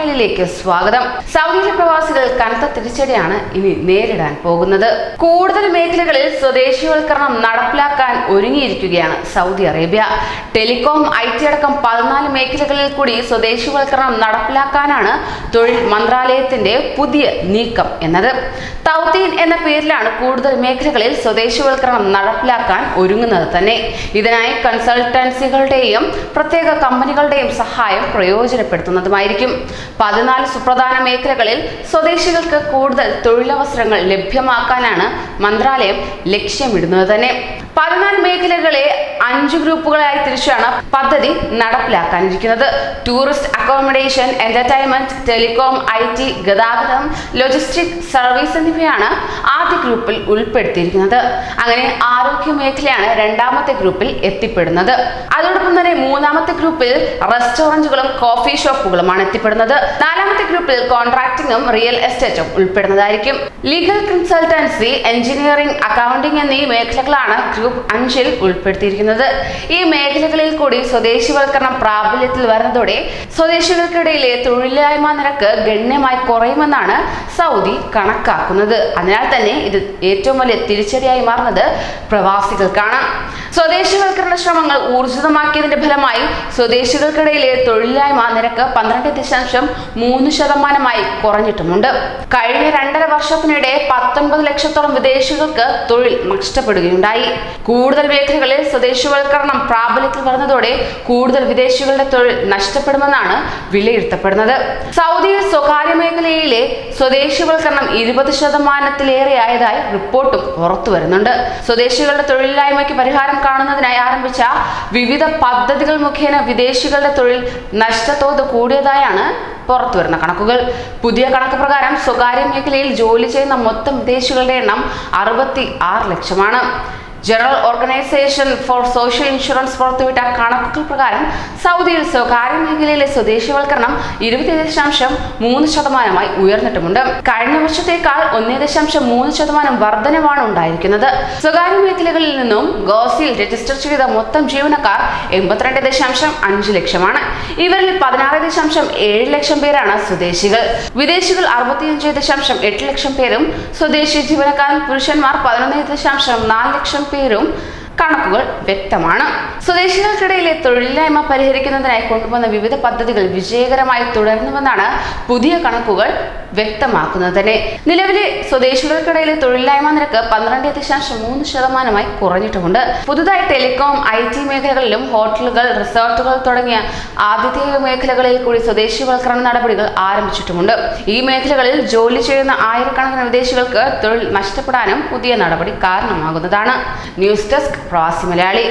മലയാളിയിലേക്ക് സ്വാഗതം. സൗദിയിലെ പ്രവാസികൾ കനത്ത തിരിച്ചടിയാണ് ഇനി നേരിടാൻ പോകുന്നത്. കൂടുതൽ മേഖലകളിൽ സ്വദേശിവൽക്കരണം നടപ്പിലാക്കാൻ ഒരുങ്ങിയിരിക്കുകയാണ് സൗദി അറേബ്യ. ടെലികോം, IT അടക്കം 14 മേഖലകളിൽ കൂടി സ്വദേശിവൽക്കരണം നടപ്പിലാക്കാനാണ് തൊഴിൽ മന്ത്രാലയത്തിന്റെ പുതിയ നീക്കം എന്നത്. തൗതീൻ എന്ന പേരിലാണ് കൂടുതൽ മേഖലകളിൽ സ്വദേശിവൽക്കരണം നടപ്പിലാക്കാൻ ഒരുങ്ങുന്നത് തന്നെ. ഇതിനായി കൺസൾട്ടൻസികളുടെയും പ്രത്യേക കമ്പനികളുടെയും സഹായം പ്രയോജനപ്പെടുത്തുന്നതുമായിരിക്കും. 14 സുപ്രധാന മേഖലകളിൽ സ്വദേശികൾക്ക് കൂടുതൽ തൊഴിലവസരങ്ങൾ ലഭ്യമാക്കാനാണ് മന്ത്രാലയം ലക്ഷ്യമിടുന്നത് തന്നെ. 14 മേഖലകളെ 5 ഗ്രൂപ്പുകളായി തിരിച്ചാണ് പദ്ധതി നടപ്പിലാക്കാനിരിക്കുന്നത്. Tourist accommodation, entertainment, telecom, IT, ഗതാഗതം, ലോജിസ്റ്റിക് സർവീസ് എന്നിവയാണ് ആദ്യ ഗ്രൂപ്പിൽ ഉൾപ്പെടുത്തിയിരിക്കുന്നത്. അങ്ങനെ ആരോഗ്യ മേഖലയാണ് രണ്ടാമത്തെ ഗ്രൂപ്പിൽ എത്തിപ്പെടുന്നത്. അതോടൊപ്പം തന്നെ മൂന്നാമത്തെ ഗ്രൂപ്പിൽ റെസ്റ്റോറന്റുകളും കോഫി ഷോപ്പുകളുമാണ് എത്തിപ്പെടുന്നത്. നാലാമത്തെ ഗ്രൂപ്പിൽ കോൺട്രാക്ടിങ്ങും റിയൽ എസ്റ്റേറ്റും ഉൾപ്പെടുന്നതായിരിക്കും. ലീഗൽ കൺസൾട്ടൻസി, എഞ്ചിനീയറിംഗ്, അക്കൗണ്ടിംഗ് എന്നീ മേഖലകളാണ് ഗ്രൂപ്പ് 5-ൽ ഉൾപ്പെടുത്തിയിരിക്കുന്നത്. ഈ മേഖലകളിൽ കൂടി സ്വദേശിവൽക്കരണം പ്രാബല്യത്തിൽ വരുന്നതോടെ സ്വദേശികൾക്കിടയിലെ തൊഴിലില്ലായ്മ നിരക്ക് ഗണ്യമായി കുറയുമെന്നാണ് സൗദി കണക്കാക്കുന്നത്. അതിനാൽ തന്നെ ഇത് ഏറ്റവും വലിയ തിരിച്ചടിയായി മാറുന്നത് പ്രവാസികൾക്കാണ്. സ്വദേശിവൽക്കരണ ശ്രമങ്ങൾ ഊർജിതമാക്കിയതിന്റെ ഫലമായി സ്വദേശികൾക്കിടയിലെ തൊഴിലില്ലായ്മ നിരക്ക് 12.3% കുറഞ്ഞിട്ടുമുണ്ട്. കഴിഞ്ഞ 2.5 വർഷത്തിനിടെ 19 ലക്ഷത്തോളം വിദേശികൾക്ക് തൊഴിൽ നഷ്ടപ്പെടുകയുണ്ടായി. കൂടുതൽ മേഖലകളിൽ സ്വദേശിവൽക്കരണം പ്രാബല്യത്തിൽ വരുന്നതോടെ കൂടുതൽ വിദേശികളുടെ തൊഴിൽ നഷ്ടപ്പെടുമെന്നാണ് വിലയിരുത്തപ്പെടുന്നത്. സൗദിയിൽ സ്വകാര്യ മേഖലയിലെ സ്വദേശിവൽക്കരണം 20%-ലേറെയായതായി റിപ്പോർട്ടും പുറത്തു വരുന്നുണ്ട്. സ്വദേശികളുടെ തൊഴിലില്ലായ്മയ്ക്ക് പരിഹാരം കാണുന്നതിനായി ആരംഭിച്ച വിവിധ പദ്ധതികൾ മുഖേന വിദേശികളുടെ തൊഴിൽ നഷ്ടത്തോത് കൂടിയതായാണ് പുറത്തുവരുന്ന കണക്കുകൾ. പുതിയ കണക്ക് പ്രകാരം സ്വകാര്യ മേഖലയിൽ ജോലി ചെയ്യുന്ന മൊത്തം വിദേശികളുടെ എണ്ണം 66 ലക്ഷമാണ്. General organization for social insurance പുറത്തുവിട്ട കണക്കുകൾ പ്രകാരം സൗദിയിൽ സ്വകാര്യ മേഖലയിലെ സ്വദേശിവൽക്കരണം 20.3% ഉയർന്നിട്ടുമുണ്ട്. കഴിഞ്ഞ വർഷത്തേക്കാൾ 1.3% വർധനവാണ് ഉണ്ടായിരിക്കുന്നത്. സ്വകാര്യ മേഖലകളിൽ നിന്നും ഗോസിൽ രജിസ്റ്റർ ചെയ്ത മൊത്തം ജീവനക്കാർ 82.5 ലക്ഷമാണ്. ഇവരിൽ 16.7 ലക്ഷം പേരാണ് സ്വദേശികൾ. വിദേശികൾ 65.8 ലക്ഷം പേരും സ്വദേശി ജീവനക്കാരൻ പുരുഷന്മാർ 11.4 ലക്ഷം പേരും കണക്കുകൾ വ്യക്തമാണ്. സ്വദേശികൾക്കിടയിലെ തൊഴിലില്ലായ്മ പരിഹരിക്കുന്നതിനായി കൊണ്ടുവന്ന വിവിധ പദ്ധതികൾ വിജയകരമായി തുടരുന്നുവെന്നാണ് പുതിയ കണക്കുകൾ വ്യക്തമാക്കുന്നത് തന്നെ. നിലവിലെ സ്വദേശികൾക്കിടയിലെ തൊഴിലില്ലായ്മ നിരക്ക് 12.3% കുറഞ്ഞിട്ടുമുണ്ട്. പുതുതായി ടെലികോം, IT മേഖലകളിലും ഹോട്ടലുകൾ, റിസോർട്ടുകൾ തുടങ്ങിയ ആതിഥേയ മേഖലകളിൽ കൂടി സ്വദേശിവൽക്കരണ നടപടികൾ ആരംഭിച്ചിട്ടുമുണ്ട്. ഈ മേഖലകളിൽ ജോലി ചെയ്യുന്ന ആയിരക്കണക്കിന് വിദേശികൾക്ക് തൊഴിൽ നഷ്ടപ്പെടാനും പുതിയ നടപടി കാരണമാകുന്നതാണ്. ന്യൂസ് ഡെസ്ക് പ്രവാസി മലയാളി.